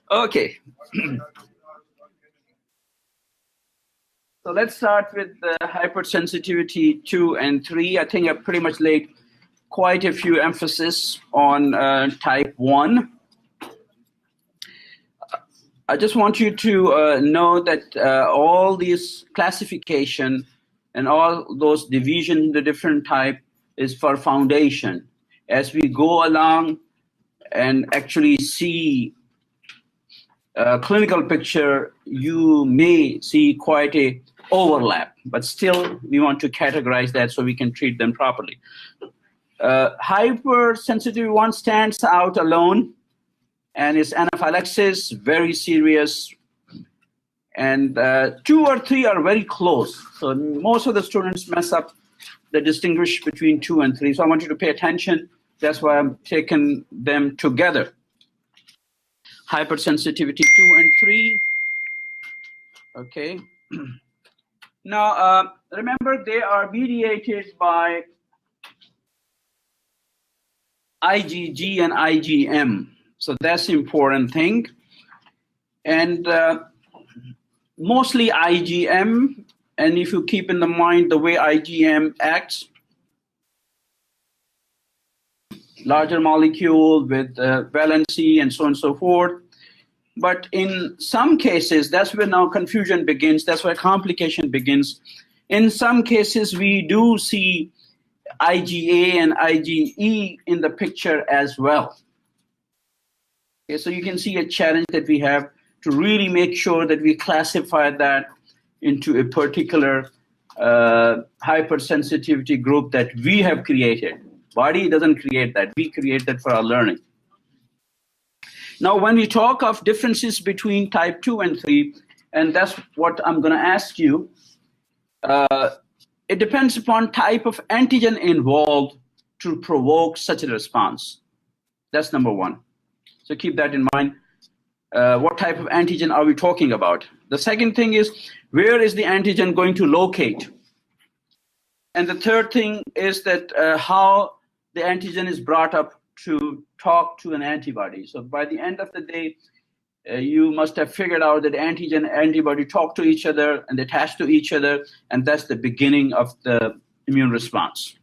Okay. So let's start with the hypersensitivity 2 and 3. I think I've pretty much laid quite a few emphasis on type 1. I just want you to know that all these classification and all those division into different type is for foundation. As we go along and actually see a clinical picture, you may see quite a overlap, but still we want to categorize that so we can treat them properly. Hypersensitivity 1 stands out alone, and it's anaphylaxis, very serious, and 2 or 3 are very close. So most of the students mess up the distinguish between 2 and 3. So I want you to pay attention. That's why I'm taking them together. Hypersensitivity 2 and 3. Okay. Now, remember, they are mediated by IgG and IgM. So that's the important thing. And mostly IgM. And if you keep in the mind the way IgM acts, larger molecule with valency and so on and so forth. But in some cases, that's where now confusion begins. That's where complication begins. In some cases, we do see IgA and IgE in the picture as well. Okay, so you can see a challenge that we have to really make sure that we classify that into a particular hypersensitivity group that we have created. Body doesn't create that. We create that for our learning. Now, when we talk of differences between type 2 and 3, and that's what I'm going to ask you, it depends upon type of antigen involved to provoke such a response. That's number one. So keep that in mind. What type of antigen are we talking about? The second thing is, where is the antigen going to locate? And the third thing is that how the antigen is brought up to talk to an antibody. So by the end of the day, you must have figured out that antigen and antibody talk to each other and attach to each other, and that's the beginning of the immune response.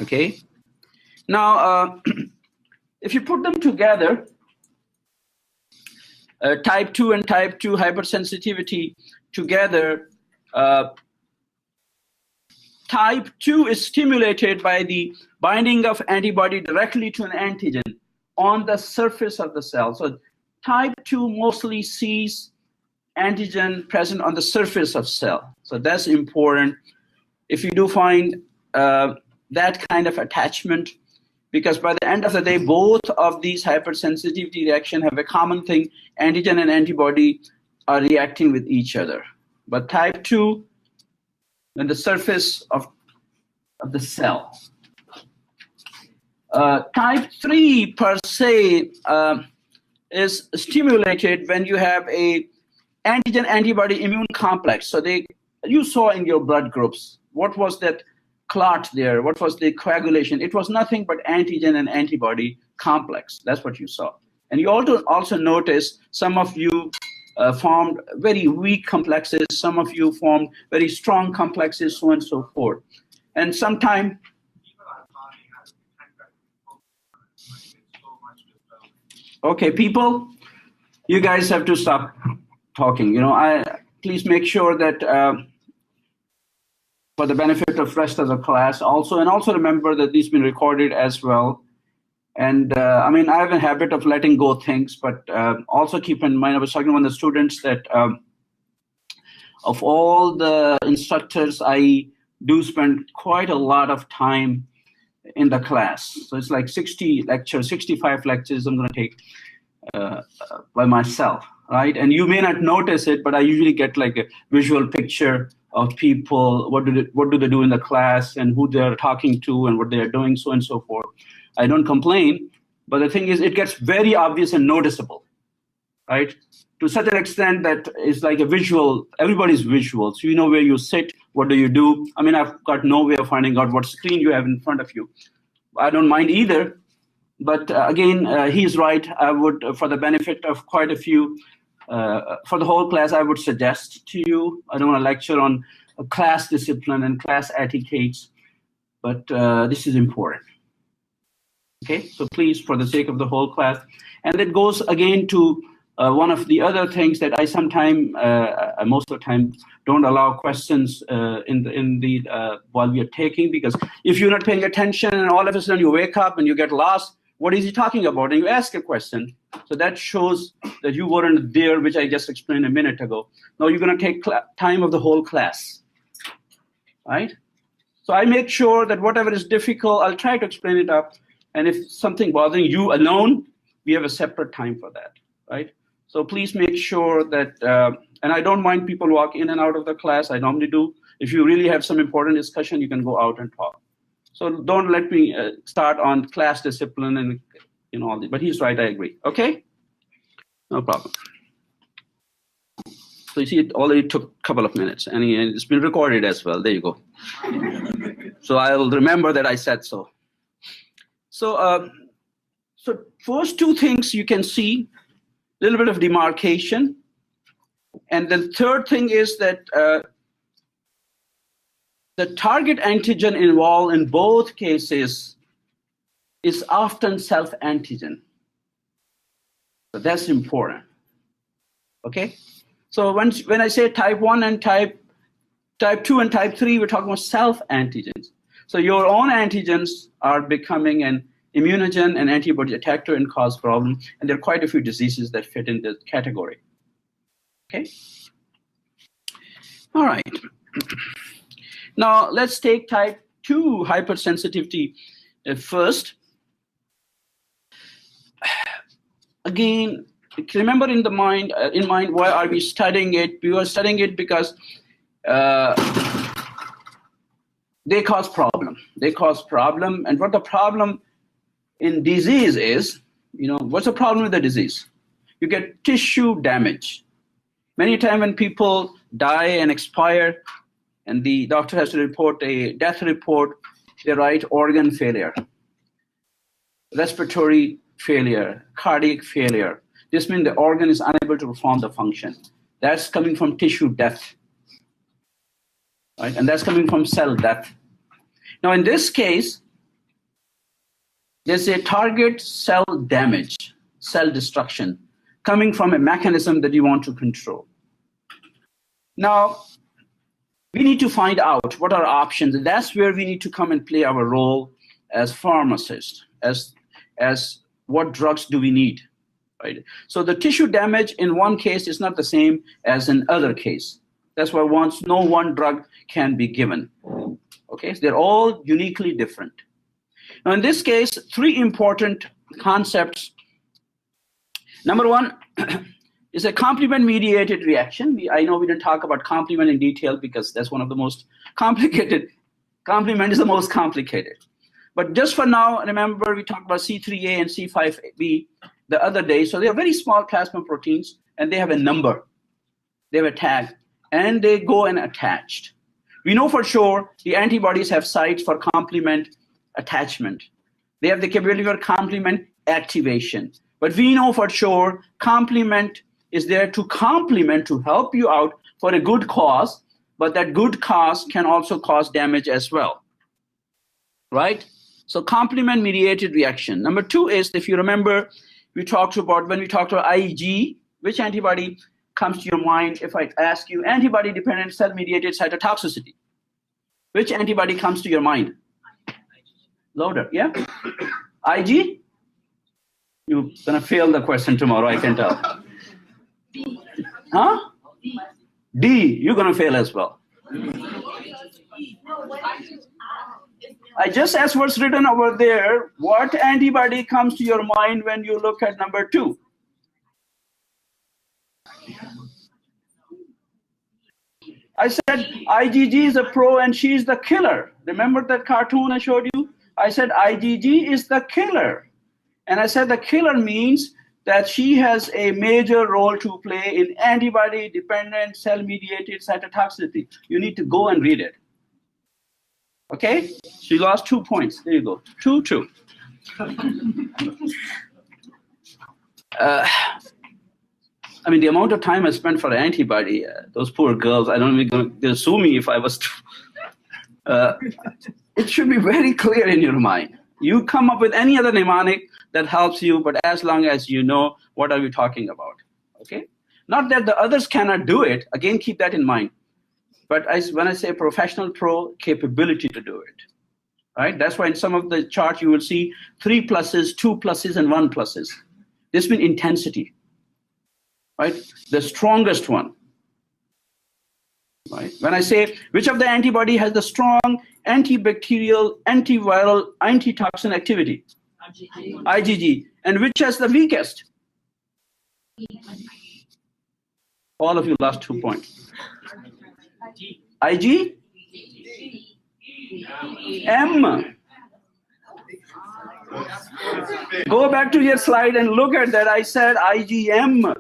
Okay? Now, if you put them together, type 2 and type 2 hypersensitivity together, type 2 is stimulated by the binding of antibody directly to an antigen on the surface of the cell. So type 2 mostly sees antigen present on the surface of cell. So that's important. If you do find that kind of attachment, because by the end of the day, both of these hypersensitivity reactions have a common thing. Antigen and antibody are reacting with each other. But type 2, on the surface of the cell. Type 3 per se is stimulated when you have a antigen-antibody immune complex. So you saw in your blood groups, what was that clot there? What was the coagulation? It was nothing but antigen and antibody complex. That's what you saw. And you also notice some of you formed very weak complexes, some of you formed very strong complexes, so on and so forth. And sometime, okay, people, you guys have to stop talking. You know, please make sure that for the benefit of rest of the class also, and also remember that these been recorded as well. And I mean, I have a habit of letting go things, but also keep in mind, I was talking to one of the students that of all the instructors, I do spend quite a lot of time in the class. So it's like 60 lectures, 65 lectures I'm going to take by myself, right? And you may not notice it, but I usually get like a visual picture of people, what do they do in the class, and who they're talking to, and what they're doing, so on and so forth. I don't complain, but the thing is, it gets very obvious and noticeable, right? To such an extent that it's like a visual, everybody's visual. So you know where you sit, what do you do? I mean, I've got no way of finding out what screen you have in front of you. I don't mind either, But again, he's right. I would, for the benefit of quite a few, for the whole class, I would suggest to you, I don't want to lecture on class discipline and class etiquettes, but this is important. Okay, so please, for the sake of the whole class. And that goes again to one of the other things that I sometimes, most of the time, don't allow questions while we are taking, because if you're not paying attention and all of a sudden you wake up and you get lost, what is he talking about? And you ask a question. So that shows that you weren't there, which I just explained a minute ago. Now you're going to take time of the whole class, right? So I make sure that whatever is difficult, I'll try to explain it up. And if something bothering you alone, we have a separate time for that, right? So please make sure that, and I don't mind people walk in and out of the class. I normally do. If you really have some important discussion, you can go out and talk. So don't let me start on class discipline and all this. But he's right, I agree. Okay? No problem. So you see, it already took a couple of minutes, and it's been recorded as well. There you go. So I'll remember that I said so. So, so first two things you can see, a little bit of demarcation. And the third thing is that the target antigen involved in both cases is often self-antigen. So that's important. Okay? So when I say type 1 and type 2 and type 3, we're talking about self-antigens. So your own antigens are becoming an immunogen and antibody attacker and cause problems. And there are quite a few diseases that fit in this category. Okay? All right. Now let's take type 2 hypersensitivity first. Again, remember in mind why are we studying it? We were studying it because they cause problem. They cause problem. And what the problem in disease is, what's the problem with the disease? You get tissue damage. Many times when people die and expire, and the doctor has to report a death report, they write organ failure, respiratory failure, cardiac failure. This means the organ is unable to perform the function. That's coming from tissue death, right? And that's coming from cell death. Now, in this case, there's a target cell damage, cell destruction, coming from a mechanism that you want to control. Now, we need to find out what are options, and that's where we need to come and play our role as pharmacists, as what drugs do we need, right? So the tissue damage in one case is not the same as in other case. That's why no one drug can be given. Okay, so they're all uniquely different. Now in this case, three important concepts. Number one is a complement-mediated reaction. I know we didn't talk about complement in detail because that's one of the most complicated. Complement is the most complicated. But just for now, remember we talked about C3a and C5b the other day. So they are very small plasma proteins, and they have a number. They have a tag, and they go and attached. We know for sure the antibodies have sites for complement attachment. They have the capability for complement activation. But we know for sure complement is there to complement, to help you out for a good cause, but that good cause can also cause damage as well, right? So complement-mediated reaction. Number two is, if you remember, when we talked about IgG, which antibody comes to your mind if I ask you antibody-dependent cell-mediated cytotoxicity? Which antibody comes to your mind? Louder, yeah? IG? You're gonna fail the question tomorrow, I can tell. Huh? D, you're gonna fail as well. I just asked what's written over there. What antibody comes to your mind when you look at number two? I said IgG is a pro and she's the killer. Remember that cartoon I showed you? I said IgG is the killer. And I said the killer means that she has a major role to play in antibody-dependent cell-mediated cytotoxicity. You need to go and read it. Okay? She lost 2 points. There you go. 2-2. I mean, the amount of time I spent for antibody, those poor girls, I don't know, they'll sue me if I was to. It should be very clear in your mind. You come up with any other mnemonic that helps you, but as long as you know what are we talking about, okay? Not that the others cannot do it. Again, keep that in mind. But when I say professional pro, capability to do it, right? That's why in some of the charts you will see 3 pluses, 2 pluses, and 1 pluses. This means intensity, right? The strongest one, right? When I say which of the antibody has the strong antibacterial, antiviral, antitoxin activity? IgG. And which has the weakest? All of you lost 2 points. IG? M. Go back to your slide and look at that. I said IgM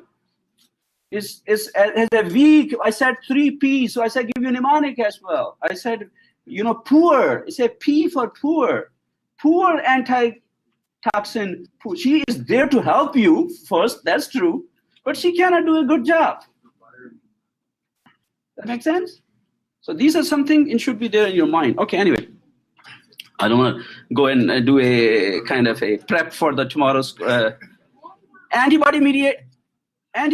is a weak. I said 3P, so I said give you mnemonic as well. I said, you know, poor. It's a P for poor. Poor antitoxin. She is there to help you first, that's true, but she cannot do a good job. That makes sense? So these are something it should be there in your mind. Okay, anyway. I don't want to go and do a kind of a prep for the tomorrow's antibody mediate. I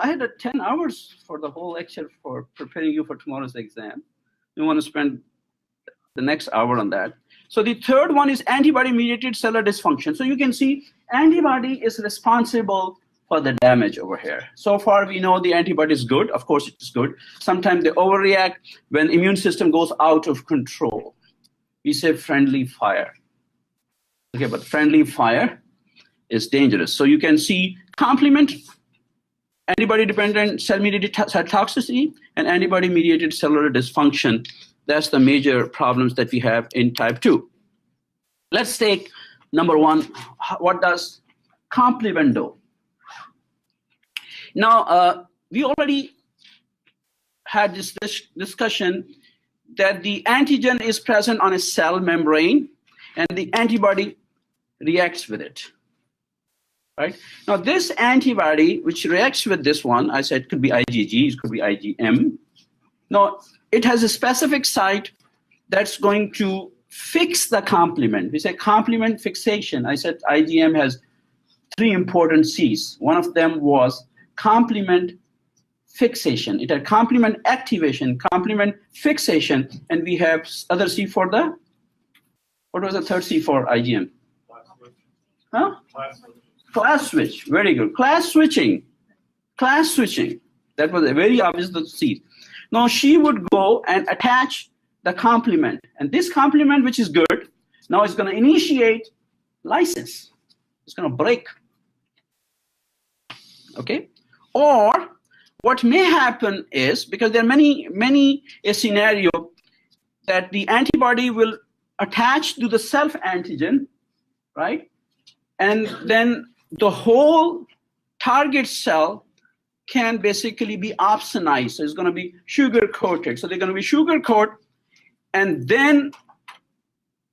had 10 hours for the whole lecture for preparing you for tomorrow's exam. You want to spend the next hour on that. So the third one is antibody-mediated cellular dysfunction. So you can see antibody is responsible for the damage over here. So far we know the antibody is good. Of course it is good. Sometimes they overreact when immune system goes out of control. We say friendly fire. Okay, but friendly fire is dangerous. So you can see complement, antibody-dependent cell-mediated cytotoxicity, and antibody-mediated cellular dysfunction. That's the major problems that we have in type 2. Let's take number 1. What does complement do? Now, we already had this discussion that the antigen is present on a cell membrane and the antibody reacts with it. Right? Now, this antibody, which reacts with this one, I said it could be IgG, it could be IgM. Now, it has a specific site that's going to fix the complement. We say complement fixation. I said IgM has 3 important C's. One of them was complement fixation. It had complement activation, complement fixation, and we have other C for the, what was the third C for IgM? Huh? Class switch. Very good. Class switching. Class switching. That was a very obvious C. Now she would go and attach the complement, and this complement, which is good, now it's going to initiate lysis. It's going to break. Okay? Or what may happen is, because there are many a scenario that the antibody will attach to the self antigen, right? And then the whole target cell can basically be opsonized. So it's going to be sugar coated. So they're going to be sugar coated. And then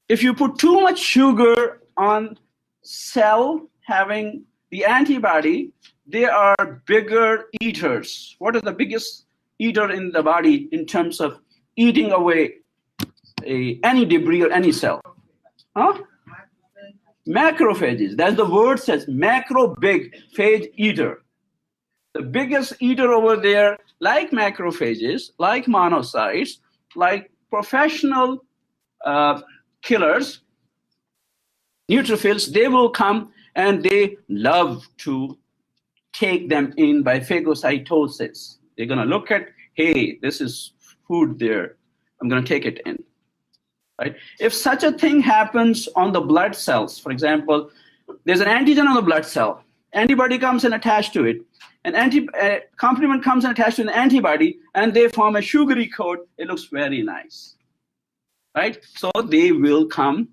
if you put too much sugar on cell having the antibody, they are bigger eaters. What is the biggest eater in the body in terms of eating away any debris or any cell? Huh? Macrophages. That's the word says, macro big phage eater. The biggest eater over there, like macrophages, like monocytes, like professional killers, neutrophils, they will come and they love to take them in by phagocytosis. They're going to look at, hey, this is food there. I'm going to take it in. Right? If such a thing happens on the blood cells, for example, there's an antigen on the blood cell. Antibody comes and attached to it. An complement comes and attached to an antibody, and they form a sugary coat. It looks very nice. Right? So they will come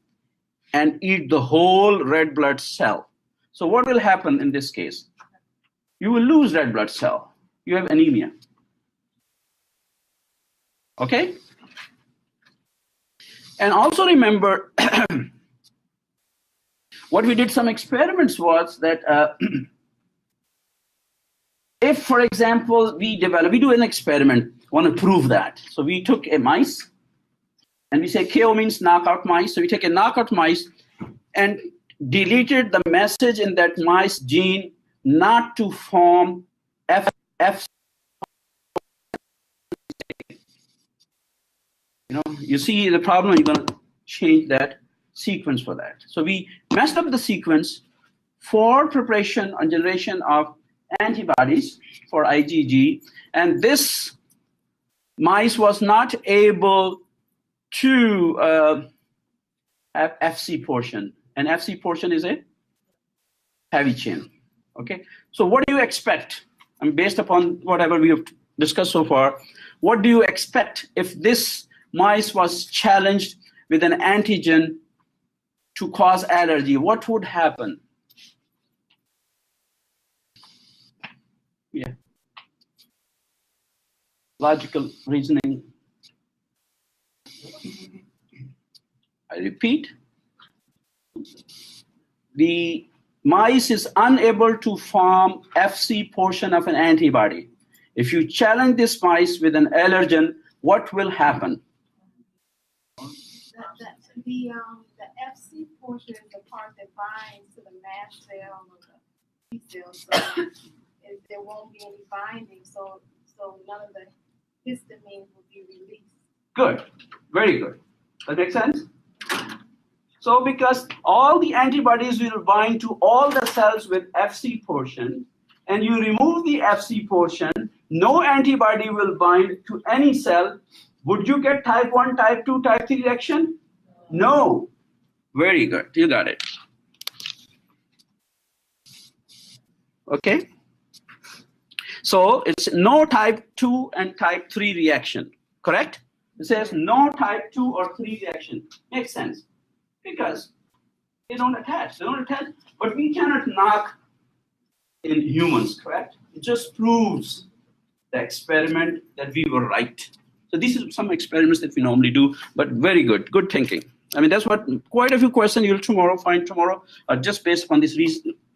and eat the whole red blood cell. So what will happen in this case? You will lose red blood cell. You have anemia. Okay? And also remember, what we did some experiments was that if, for example, we do an experiment, want to prove that. So we took a mice, and we say KO means knockout mice. So we take a knockout mice and deleted the message in that mice gene not to form F. You see the problem, you're going to change that sequence for that. So we messed up the sequence for preparation and generation of antibodies for IgG, and this mice was not able to have FC portion, and FC portion is a heavy chain. Okay, so what do you expect? I mean, based upon whatever we have discussed so far, what do you expect if this mice was challenged with an antigen to cause allergy? What would happen? Yeah. Logical reasoning. I repeat, the mice is unable to form FC portion of an antibody. If you challenge this mice with an allergen, what will happen? The FC portion is the part that binds to the mast cell or the T cell, so there won't be any binding, so none of the histamine will be released. Good, very good. That makes sense? So because all the antibodies will bind to all the cells with FC portion, and you remove the FC portion, no antibody will bind to any cell. Would you get type 1, type 2, type 3 reaction? No. Very good. You got it. Okay. So it's no type 2 and type 3 reaction, correct? It says no type 2 or 3 reaction. Makes sense. Because they don't attach. They don't attach. But we cannot knock in humans, correct? It just proves the experiment that we were right. So these are some experiments that we normally do, but very good. Good thinking. I mean, that's what quite a few questions you'll find tomorrow are just based on this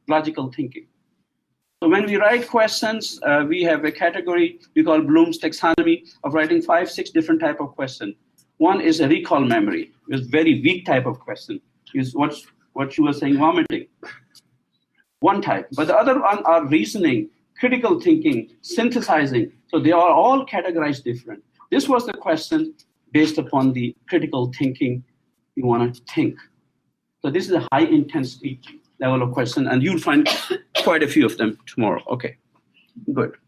logical thinking. So when we write questions, we have a category we call Bloom's taxonomy of writing 5, 6 different type of question. One is a recall memory. It's very weak type of question. Is what you were saying, vomiting. One type. But the other one are reasoning, critical thinking, synthesizing. So they are all categorized different. This was the question based upon the critical thinking you want to think. So this is a high intensity level of question, and you'll find quite a few of them tomorrow. Okay, good.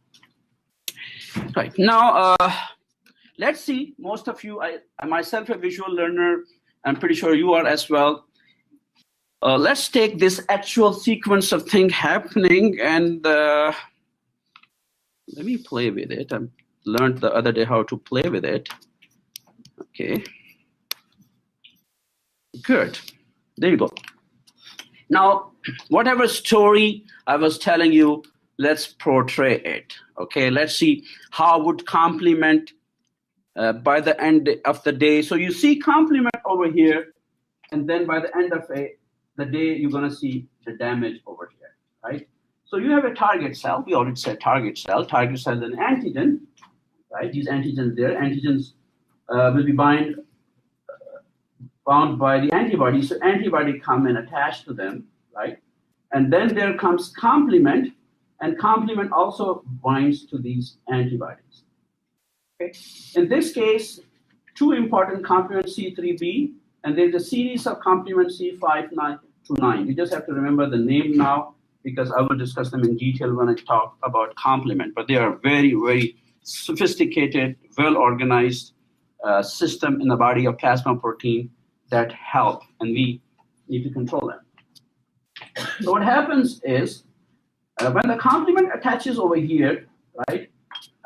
Right, now let's see, most of you, I myself a visual learner, I'm pretty sure you are as well. Let's take this actual sequence of things happening and let me play with it. I learned the other day how to play with it. Okay. Good. There you go. Now, whatever story I was telling you, let's portray it. Okay, let's see how would complement by the end of the day. So you see complement over here, and then by the end of the day, you're going to see the damage over here, right? So you have a target cell. We already said target cell. Target cell is an antigen, right? These antigens there. Antigens will be bound by the antibody. So antibody come and attach to them, right? And then there comes complement, and complement also binds to these antibodies. Okay. In this case, 2 important complement C3b, and there's a series of complement C5, 9 to 9. You just have to remember the name now, because I will discuss them in detail when I talk about complement. But they are very, very sophisticated, well-organized system in the body of plasma protein that help, and we need to control them. So what happens is, when the complement attaches over here, right,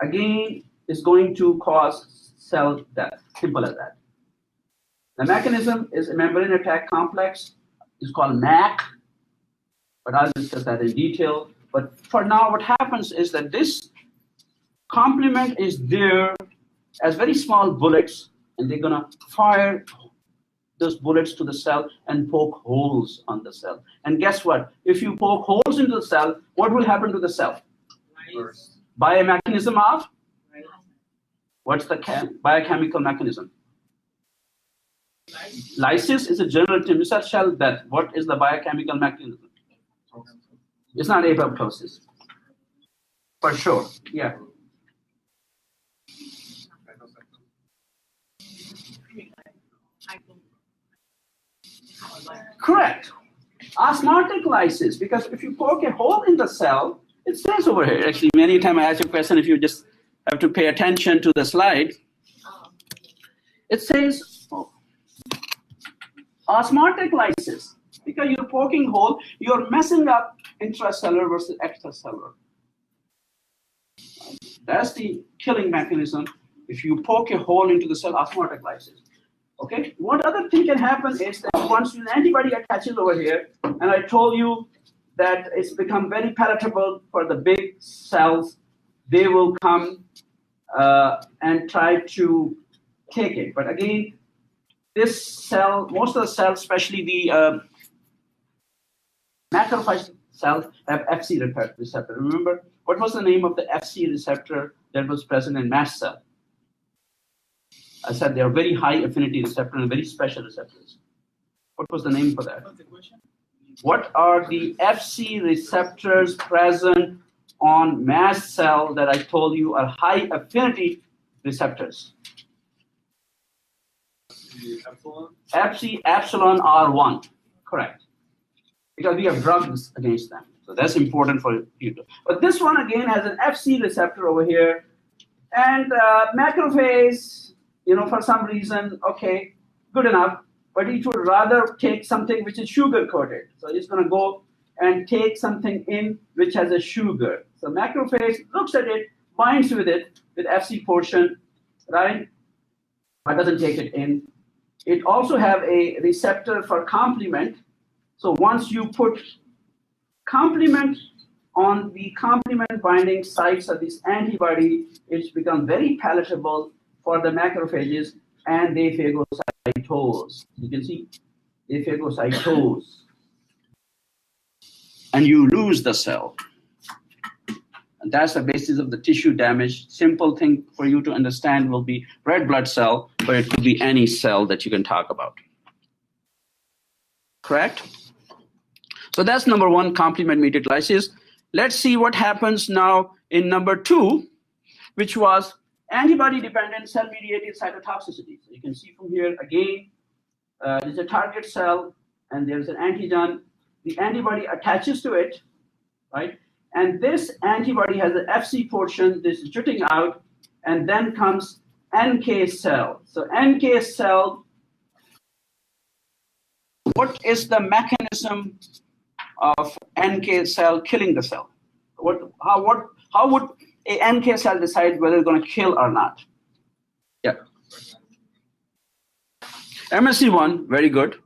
again, is going to cause cell death, simple as that. The mechanism is a membrane attack complex. It's called MAC, but I'll discuss that in detail. But for now, what happens is that this complement is there as very small bullets, and they're going to fire those bullets to the cell and poke holes on the cell. And guess what? If you poke holes into the cell, what will happen to the cell? By a mechanism of? What's the biochemical mechanism? Lysis is a general term. It's a cell death. What is the biochemical mechanism? It's not apoptosis. For sure. Yeah. Correct. Osmotic lysis, because if you poke a hole in the cell, it says over here. Actually, many times I ask you a question, if you just have to pay attention to the slide. It says osmotic lysis, because you're poking hole, you're messing up intracellular versus extracellular. That's the killing mechanism. If you poke a hole into the cell, osmotic lysis. Okay. What other thing can happen is that once an antibody attaches over here, and I told you that it's become very palatable for the big cells, they will come and try to take it. But again, this cell, most of the cells, especially the macrophage cells, have Fc receptor. Remember, what was the name of the Fc receptor that was present in mast cell? I said they are very high affinity receptor and very special receptors. What was the name for that? What are the Fc receptors present on mast cell that I told you are high affinity receptors? Fc epsilon R1, correct. Because we have drugs against them. So that's important for you to. But this one again has an Fc receptor over here. And macrophage, for some reason, okay, good enough. But it would rather take something which is sugar coated. So it's going to go and take something in which has a sugar. So macrophage looks at it, binds with it, with Fc portion, right? But doesn't take it in. It also have a receptor for complement. So once you put complement on the complement binding sites of this antibody, it's become very palatable for the macrophages, and they phagocytose. You can see they phagocytose. And you lose the cell. And that's the basis of the tissue damage. Simple thing for you to understand will be red blood cell, but it could be any cell that you can talk about. Correct? So that's number one, complement-mediated lysis. Let's see what happens now in number two, which was antibody-dependent cell-mediated cytotoxicity. So you can see from here again, there's a target cell and there's an antigen. The antibody attaches to it, right? And this antibody has an Fc portion, this is jutting out, and then comes NK cell. So NK cell, what is the mechanism of NK cell killing the cell? How would a NK cell decide whether it's going to kill or not? Yeah. MSC1, very good.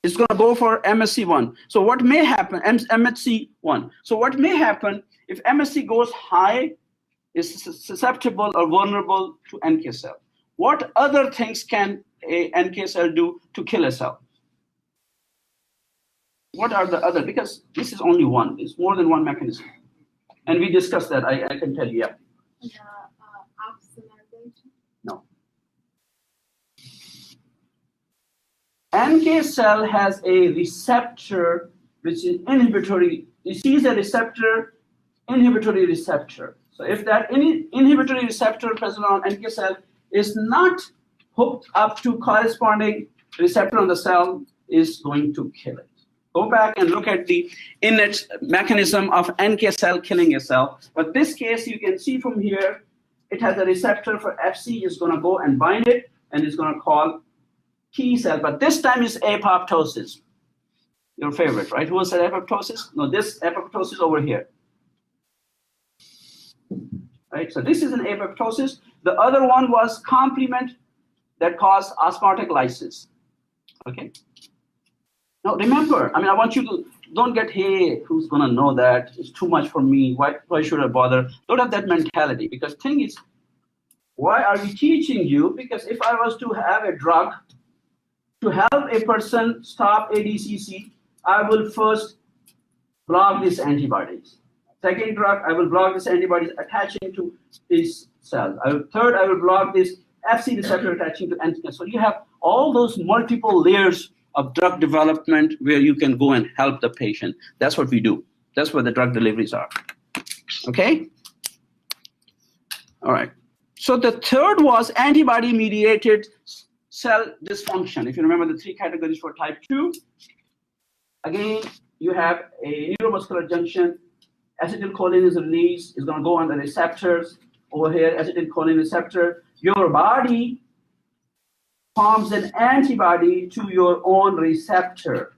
It's going to go for MSC1. So what may happen, MSC1. So what may happen if MSC goes high, is susceptible or vulnerable to NK cell. What other things can a NK cell do to kill a cell? What are the other? Because this is only one. It's more than one mechanism. And we discussed that, I can tell you, yeah. Oxidation? No. NK cell has a receptor which is inhibitory. You see the receptor, inhibitory receptor. So if that inhibitory receptor present on NK cell is not hooked up to corresponding receptor on the cell, is going to kill it. Go back and look at the innate mechanism of NK cell killing a cell. But this case, you can see from here, it has a receptor for Fc, is going to go and bind it, and it's going to call T cell. But this time is apoptosis. Your favorite, right? Who said apoptosis? No, this apoptosis over here. Right? So this is an apoptosis. The other one was complement that caused osmotic lysis. Okay? Now remember, I want you to don't get, hey, who's going to know that? It's too much for me. Why should I bother? Don't have that mentality, because thing is, why are we teaching you? Because if I was to have a drug to help a person stop ADCC, I will first block these antibodies. Second drug, I will block these antibodies attaching to these cells. Third, I will block this FC receptor attaching to antigen. So you have all those multiple layers of drug development where you can go and help the patient. That's what we do. That's what the drug deliveries are. Okay? All right. So the third was antibody-mediated cell dysfunction. If you remember the three categories for type 2, again, you have a neuromuscular junction. Acetylcholine is released. It's going to go on the receptors. Over here, acetylcholine receptor. Your body forms an antibody to your own receptor.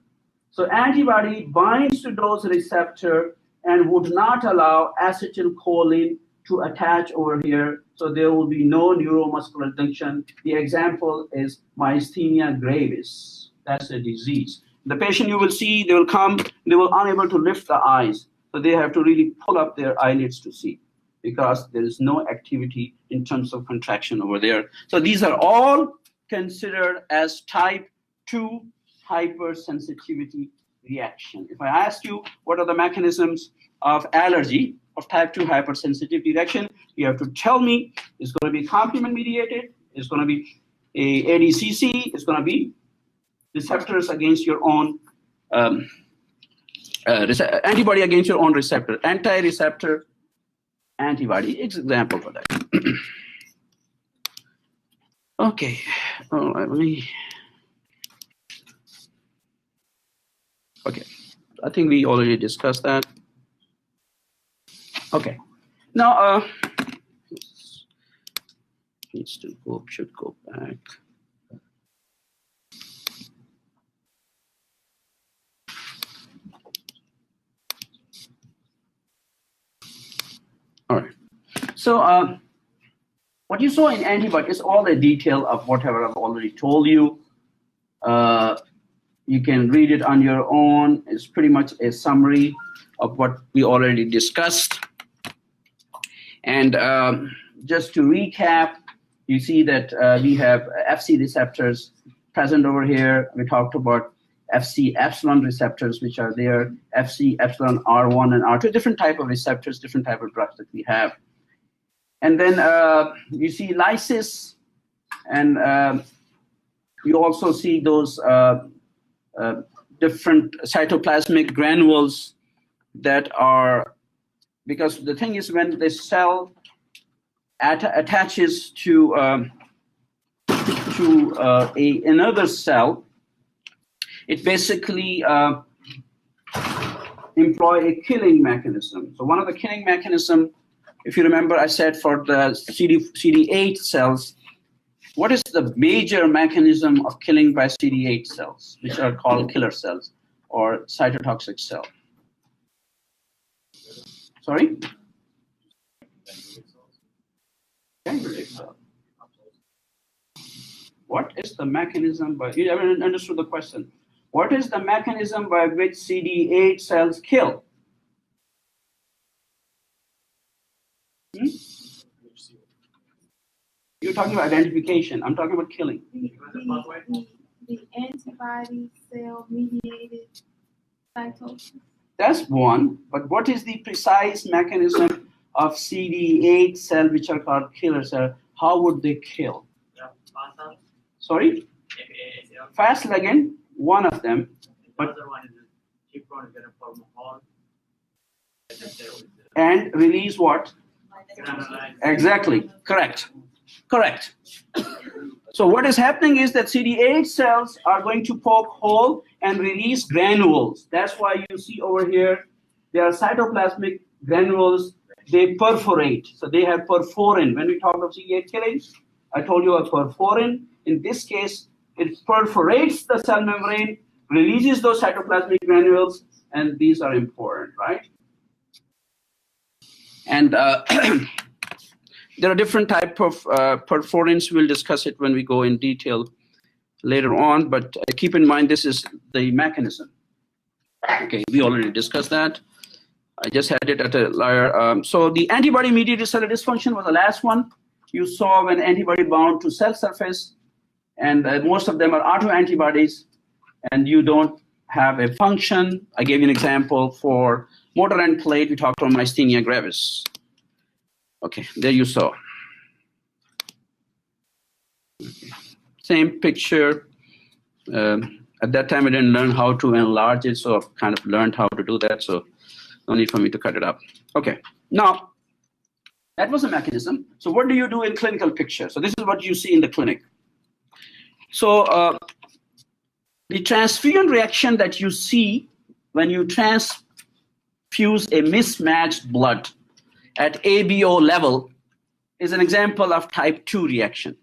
So antibody binds to those receptors and would not allow acetylcholine to attach over here. So there will be no neuromuscular junction. The example is myasthenia gravis. That's a disease. The patient you will see, they will come, they will unable to lift the eyes. So they have to really pull up their eyelids to see because there is no activity in terms of contraction over there. So these are all considered as type 2 hypersensitivity reaction. If I ask you what are the mechanisms of allergy of type 2 hypersensitivity reaction, you have to tell me it's going to be complement mediated, it's going to be a ADCC, it's going to be receptors against your own antibody against your own receptor, anti-receptor antibody. Example for that. Okay, all right, let me. Okay, I think we already discussed that. Okay, now needs to go, should go back. All right. So what you saw in antibody is all the detail of whatever I've already told you. You can read it on your own. It's pretty much a summary of what we already discussed. And just to recap, you see that we have FC receptors present over here. We talked about FC epsilon receptors, which are there, FC epsilon R1 and R2, different type of receptors, different type of drugs that we have. And then you see lysis, and you also see those different cytoplasmic granules that are, because the thing is when the cell attaches to another cell, it basically employ a killing mechanism. So one of the killing mechanism, if you remember, I said for the CD8 cells, what is the major mechanism of killing by CD8 cells, which are called killer cells or cytotoxic cell? Sorry? Dendritic cell. What is the mechanism by, you haven't understood the question. What is the mechanism by which CD8 cells kill? You're talking about identification. I'm talking about killing. The antibody cell mediated cytosis. That's one, but what is the precise mechanism of CD8 cell, which are called killer cell? How would they kill? Sorry? Fast ligand, one of them. But and release what? Exactly, correct. Correct. So what is happening is that CD8 cells are going to poke hole and release granules. That's why you see over here, there are cytoplasmic granules. They perforate. So they have perforin. When we talk of CD8 killing, I told you a perforin. In this case, it perforates the cell membrane, releases those cytoplasmic granules, and these are important, right? And there are different types of perforins. We'll discuss it when we go in detail later on, but keep in mind this is the mechanism. Okay, we already discussed that. I just had it at a layer. So the antibody-mediated cellular dysfunction was the last one. You saw when antibody bound to cell surface, and most of them are autoantibodies, and you don't have a function. I gave you an example for motor end plate. We talked about myasthenia gravis. Okay, there you saw. Same picture. At that time, I didn't learn how to enlarge it, so I've kind of learned how to do that, so no need for me to cut it up. Okay, now, that was a mechanism. So what do you do in clinical picture? So this is what you see in the clinic. So the transfusion reaction that you see when you transfuse a mismatched blood at ABO level is an example of type 2 reaction.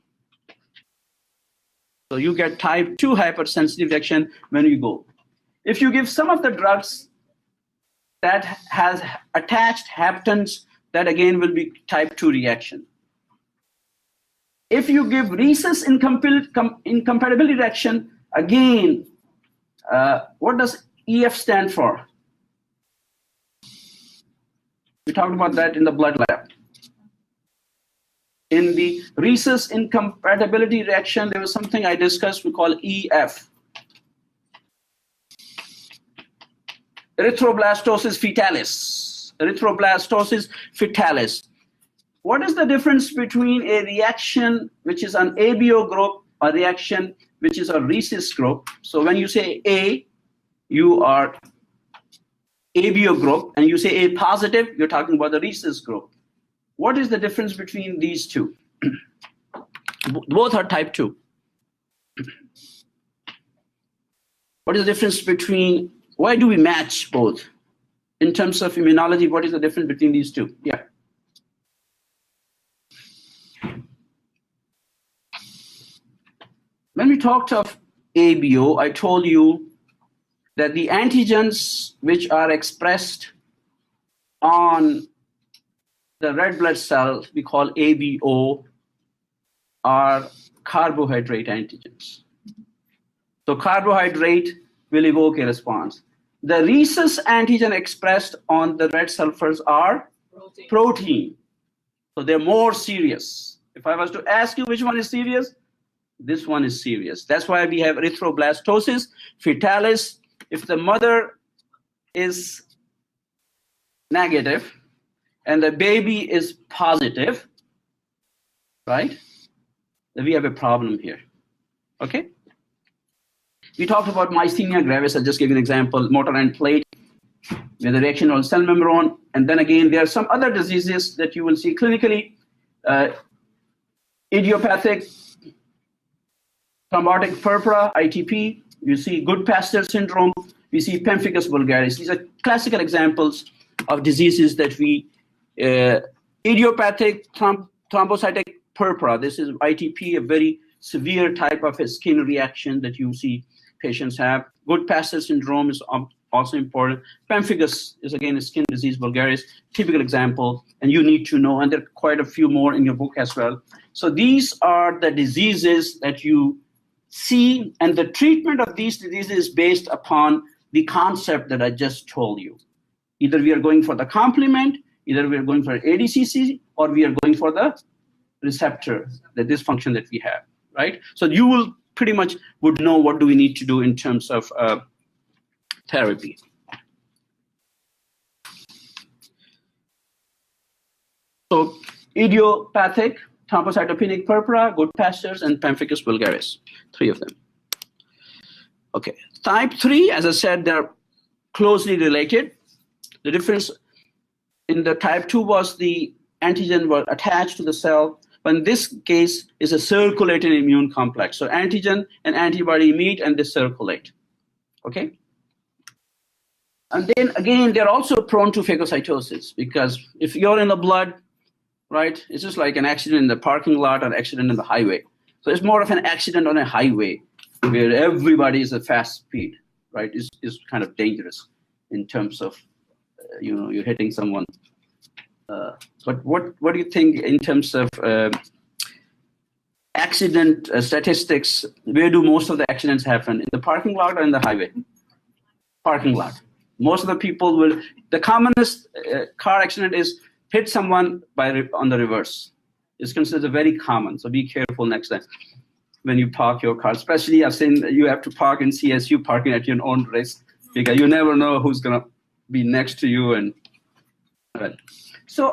So you get type 2 hypersensitivity reaction when you go. If you give some of the drugs that has attached haptens, that again will be type 2 reaction. If you give rhesus incompatibility reaction, again, what does EF stand for? We talked about that in the blood lab. In the rhesus incompatibility reaction, there was something I discussed we call EF. Erythroblastosis fetalis. Erythroblastosis fetalis. What is the difference between a reaction which is an ABO group, a reaction which is a rhesus group? So when you say A, you are ABO group, and you say A positive, you're talking about the rhesus group. What is the difference between these two? Both are type 2. What is the difference between, why do we match both? In terms of immunology, what is the difference between these two? Yeah. When we talked of ABO, I told you that the antigens which are expressed on the red blood cells we call ABO are carbohydrate antigens. So carbohydrate will evoke a response. The rhesus antigen expressed on the red sulfurs are protein. So they're more serious. If I was to ask you which one is serious, this one is serious. That's why we have erythroblastosis fetalis. If the mother is negative and the baby is positive, right? Then we have a problem here. Okay? We talked about myasthenia gravis. I'll just give you an example. Motor end plate, where the reaction on cell membrane. And then again, there are some other diseases that you will see clinically. Idiopathic thrombotic purpura, ITP. You see Goodpasture syndrome. We see pemphigus vulgaris. These are classical examples of diseases that we, idiopathic thrombocytic purpura. This is ITP, a very severe type of a skin reaction that you see patients have. Goodpasture syndrome is also important. Pemphigus is again a skin disease vulgaris, typical example, and you need to know, and there are quite a few more in your book as well. So these are the diseases that you see, and the treatment of these diseases is based upon the concept that I just told you. Either we are going for the complement, either we are going for ADCC, or we are going for the receptor, the dysfunction that we have, right? So you will pretty much would know what do we need to do in terms of therapy. So idiopathic thrombocytopenic purpura, Goodpastures, and pemphigus vulgaris, 3 of them. Okay, type 3, as I said, they're closely related. The difference in the type 2 was the antigen was attached to the cell, but in this case is a circulating immune complex. So antigen and antibody meet and they circulate, okay? And then again, they're also prone to phagocytosis, because if you're in the blood, right, it's just like an accident in the parking lot or an accident in the highway. So it's more of an accident on a highway where everybody is at fast speed, right? Is kind of dangerous in terms of, you're hitting someone. But what do you think in terms of accident statistics? Where do most of the accidents happen? In the parking lot or in the highway? Parking lot. Most of the people will, the commonest car accident is hit someone on the reverse. It's considered very common, so be careful next time. when you park your car. Especially I've seen you have to park in CSU, parking at your own risk, because you never know who's gonna be next to you. And so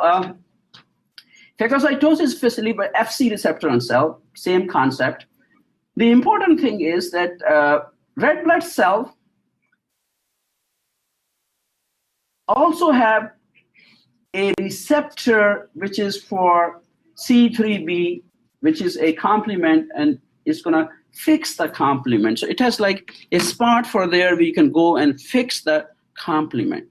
phagocytosis facilitated by Fc receptor on cell, same concept. The important thing is that red blood cell also have a receptor which is for C3b, which is a complement, and it's going to fix the complement. So it has like a spot for there where you can go and fix the complement.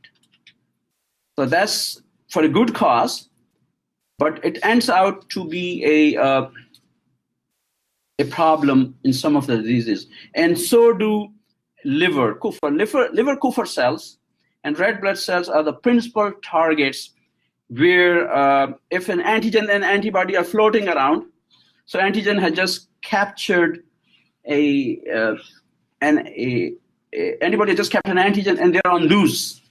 So that's for a good cause, but it ends out to be a problem in some of the diseases. And so do liver Kupffer cells and red blood cells are the principal targets where if an antigen and antibody are floating around, so antigen has just captured antibody just kept an antigen and they're on loose,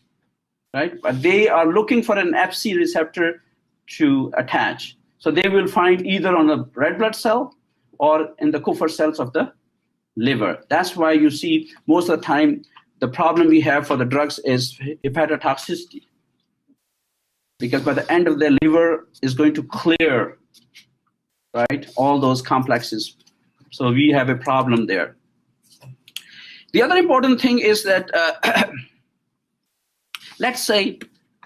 right? But they are looking for an Fc receptor to attach. So they will find either on the red blood cell or in the Kupffer cells of the liver. That's why you see most of the time the problem we have for the drugs is hepatotoxicity, because by the end of the liver is going to clear, right, all those complexes. So we have a problem there. The other important thing is that let's say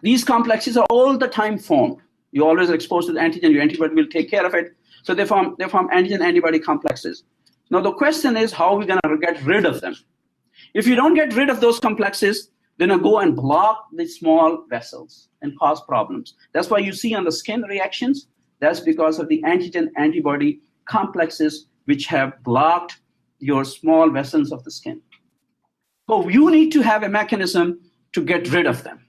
these complexes are all the time formed. You're always exposed to the antigen, your antibody will take care of it. So they form antigen-antibody complexes. Now the question is, how are we going to get rid of them? If you don't get rid of those complexes, then go and block the small vessels and cause problems. That's why you see on the skin reactions, that's because of the antigen-antibody complexes which have blocked your small vessels of the skin. So you need to have a mechanism to get rid of them.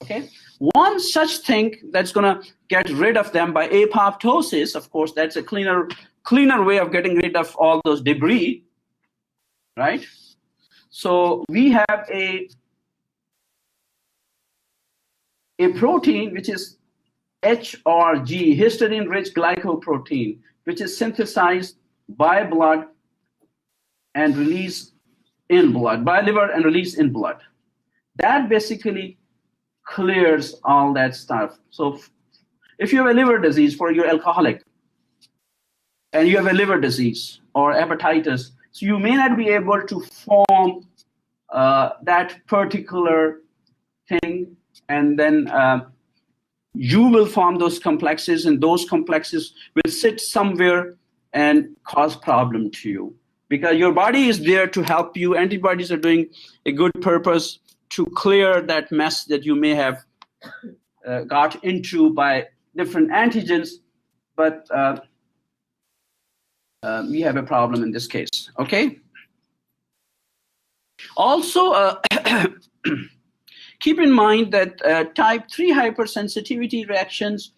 Okay? One such thing that's going to get rid of them by apoptosis, of course, that's a cleaner way of getting rid of all those debris, right? So we have a protein which is HRG, histidine-rich glycoprotein, which is synthesized by blood and released in blood, by liver and released in blood. That basically clears all that stuff. So if you have a liver disease, for you're alcoholic, and you have a liver disease or hepatitis, so you may not be able to form that particular thing, and then you will form those complexes, and those complexes will sit somewhere and cause problem to you, because your body is there to help you. Antibodies are doing a good purpose to clear that mess that you may have got into by different antigens, but we have a problem in this case, okay? Also, keep in mind that type 3 hypersensitivity reactions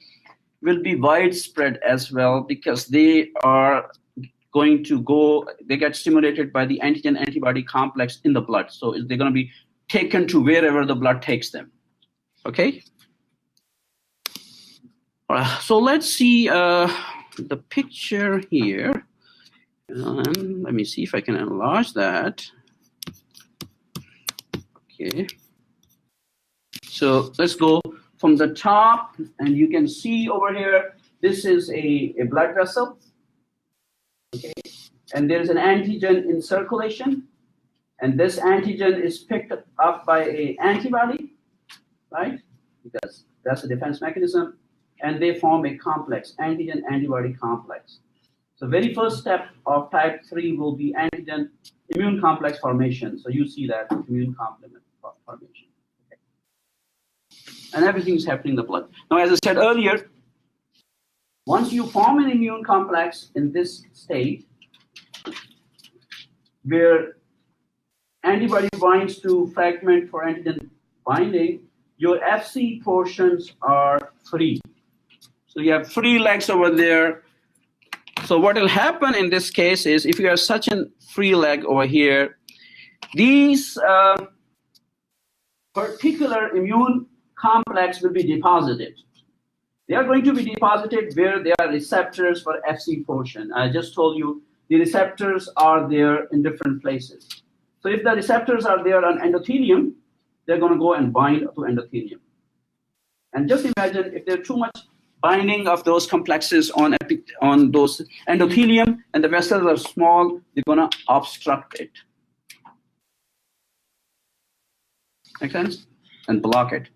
will be widespread as well, because they are going to they get stimulated by the antigen-antibody complex in the blood. So they're going to be taken to wherever the blood takes them, okay? So let's see the picture here. Let me see if I can enlarge that. Okay. So let's go from the top, and you can see over here, this is a blood vessel. Okay. And there is an antigen in circulation, and this antigen is picked up by an antibody, right? Because that's a defense mechanism, and they form a complex, antigen-antibody complex. So very first step of type 3 will be antigen immune complex formation. So you see that immune complement formation. Okay. And everything is happening in the blood. Now, as I said earlier, once you form an immune complex in this state, where antibody binds to fragment for antigen binding, your Fc portions are free. So you have free legs over there. So what will happen in this case is, if you have such a free leg over here, these particular immune complex will be deposited. They are going to be deposited where there are receptors for Fc portion. I just told you the receptors are there in different places. So if the receptors are there on endothelium, they're going to go and bind to endothelium. And just imagine if there's too much binding of those complexes on those endothelium and the vessels are small, they're going to obstruct it. Make sense? And block it.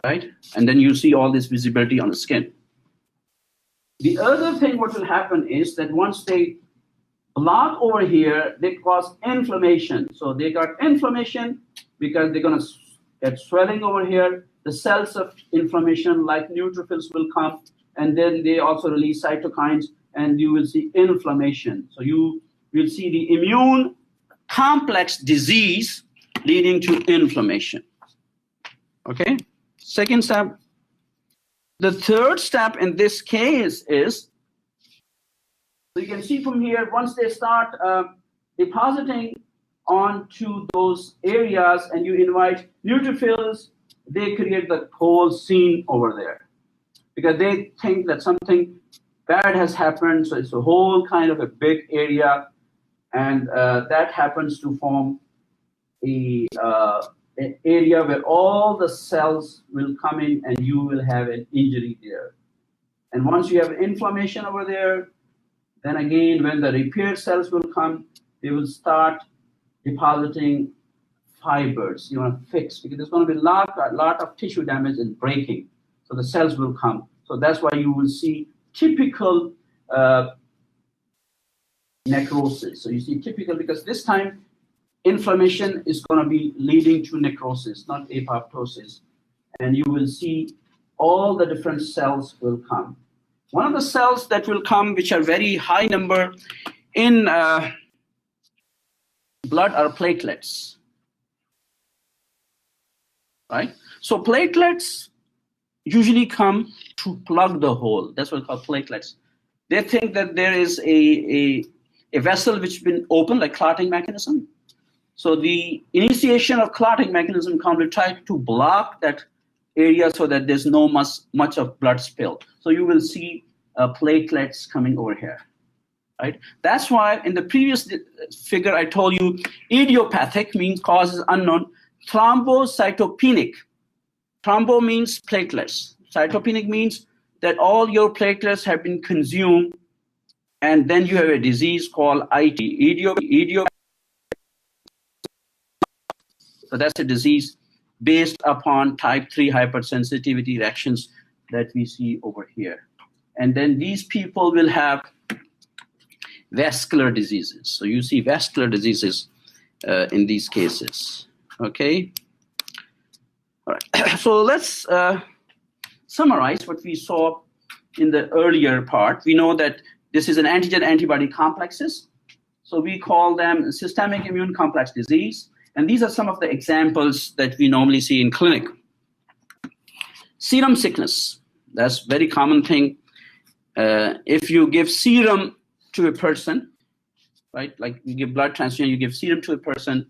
Right? And then you see all this visibility on the skin. The other thing what will happen is that once they block over here, they cause inflammation. So they got inflammation because they're going to get swelling over here. The cells of inflammation like neutrophils will come, and then they also release cytokines, and you will see inflammation. So you will see the immune complex disease leading to inflammation. Okay? Second step. The third step in this case is, so you can see from here, once they start depositing onto those areas and you invite neutrophils, they create the whole scene over there because they think that something bad has happened. So it's a whole kind of a big area, and that happens to form an area where all the cells will come in and you will have an injury there. And once you have inflammation over there, then again, when the repair cells will come, they will start depositing fibers. You want to fix, because there's going to be a lot of tissue damage and breaking. So the cells will come. So that's why you will see typical necrosis. So you see typical, because this time inflammation is going to be leading to necrosis, not apoptosis. And you will see all the different cells will come. One of the cells that will come, which are very high number in blood, are platelets. Right? So platelets usually come to plug the hole. That's what we call platelets. They think that there is a vessel which has been opened, like clotting mechanism. So the initiation of clotting mechanism comes to try to block that area so that there's no much of blood spill. So you will see platelets coming over here. Right? That's why in the previous figure I told you, idiopathic means causes unknown. Thrombocytopenic. Thrombo means platelets. Cytopenic means that all your platelets have been consumed, and then you have a disease called idiopathic. So that's a disease based upon type 3 hypersensitivity reactions that we see over here. And then these people will have vascular diseases. So you see vascular diseases in these cases. Okay. All right. So let's summarize what we saw in the earlier part. We know that this is an antigen-antibody complexes. So we call them systemic immune complex disease. And these are some of the examples that we normally see in clinic. Serum sickness. That's a very common thing. If you give serum to a person, right? Like you give blood transfusion, you give serum to a person,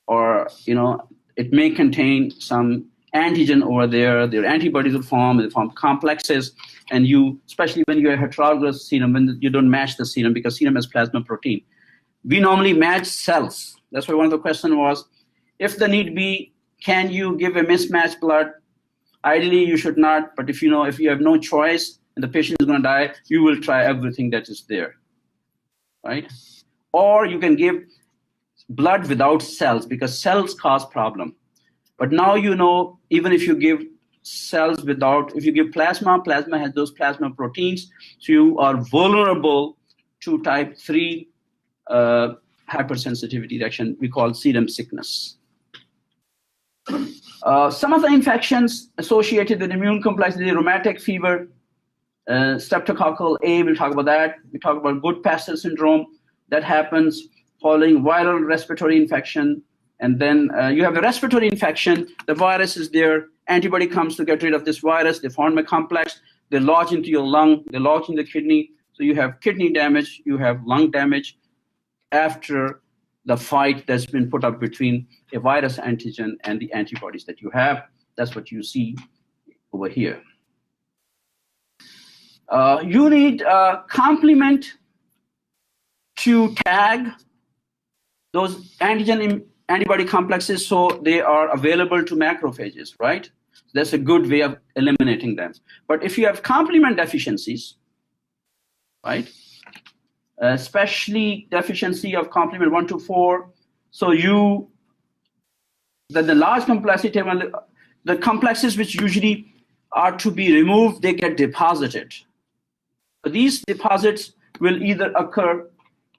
or it may contain some antigen over there. Their antibodies will form. They form complexes, and you, especially when you have heterologous serum, when you don't match the serum because serum has plasma protein. We normally match cells. That's why one of the questions was, if the need be, can you give a mismatched blood? Ideally, you should not. But if you have no choice and the patient is going to die, you will try everything that is there, right? Or you can give blood without cells because cells cause problem. But now even if you give cells without, if you give plasma has those plasma proteins, so you are vulnerable to type 3 hypersensitivity reaction we call serum sickness. Some of the infections associated with immune complex disease, rheumatic fever, streptococcal A, we'll talk about that. We talk about Good-Pasteur syndrome. That happens following viral respiratory infection. And then you have a respiratory infection. The virus is there. Antibody comes to get rid of this virus. They form a complex. They lodge into your lung. They lodge in the kidney. So you have kidney damage. You have lung damage after the fight that's been put up between a virus antigen and the antibodies that you have. That's what you see over here. You need a complement to tag those antibody complexes so they are available to macrophages, right? That's a good way of eliminating them. But if you have complement deficiencies, right, especially deficiency of complement 1 to 4, so the large complexity, the complexes which usually are to be removed, they get deposited. So these deposits will either occur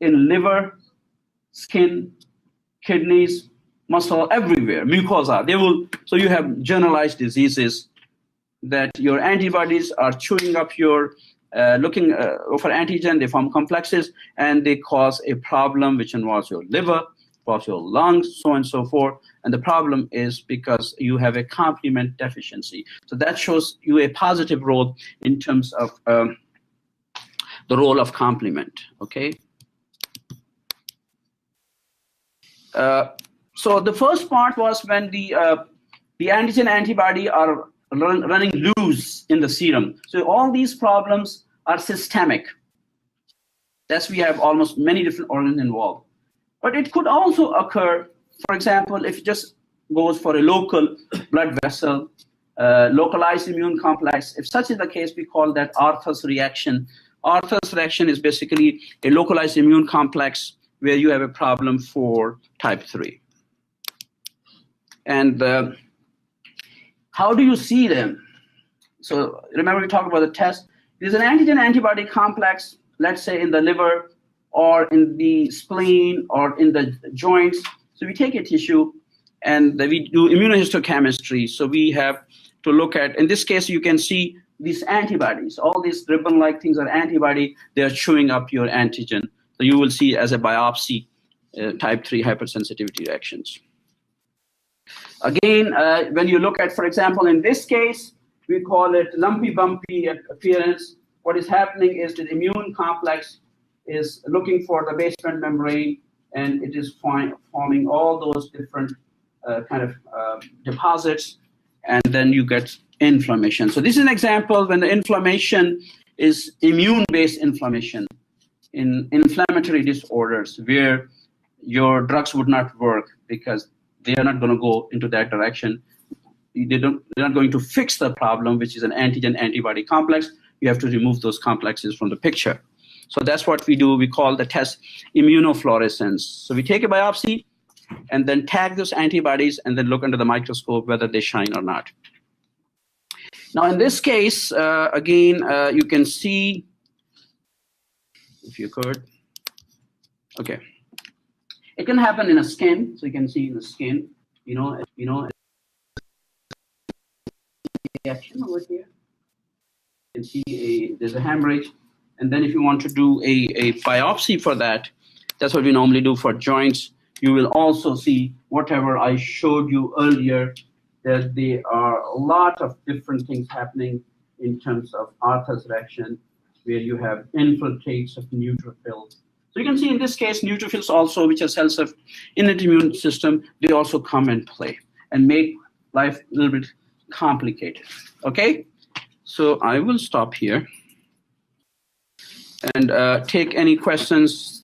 in liver, skin, kidneys, muscle, everywhere, mucosa. So you have generalized diseases that your antibodies are chewing up your, looking for antigen, they form complexes, and they cause a problem which involves your liver, involves your lungs, so on and so forth. And the problem is because you have a complement deficiency. So that shows you a positive role in terms of the role of complement, okay? So the first part was when the antigen antibody are running loose in the serum. So all these problems are systemic. That's we have almost many different organs involved. But it could also occur, for example, if it just goes for a local blood vessel, localized immune complex. If such is the case, we call that Arthur's reaction. Arthur's reaction is basically a localized immune complex where you have a problem for type 3. And how do you see them? So remember we talked about the test. There's an antigen-antibody complex, let's say in the liver or in the spleen or in the joints. So we take a tissue and we do immunohistochemistry. So we have to look at, in this case, you can see these antibodies. All these ribbon-like things are antibody. They're chewing up your antigen. So you will see as a biopsy type 3 hypersensitivity reactions. Again, when you look at, for example, in this case, we call it lumpy bumpy appearance. What is happening is the immune complex is looking for the basement membrane, and it is forming all those different kind of deposits, and then you get inflammation. So this is an example when the inflammation is immune-based inflammation in inflammatory disorders where your drugs would not work because they are not going to go into that direction. They're not going to fix the problem, which is an antigen-antibody complex. You have to remove those complexes from the picture. So that's what we do. We call the test immunofluorescence. So we take a biopsy and then tag those antibodies and then look under the microscope whether they shine or not. Now, in this case, again, you can see, if you could, okay. It can happen in the skin, so you can see in the skin, reaction over here. You can see there's a hemorrhage, and then if you want to do a biopsy for that, that's what we normally do for joints. You will also see whatever I showed you earlier, that there are a lot of different things happening in terms of Arthur's reaction, where you have infiltrates of neutrophils. So you can see in this case, neutrophils also, which are cells of innate immune system, they also come and play and make life a little bit complicated. Okay, so I will stop here and take any questions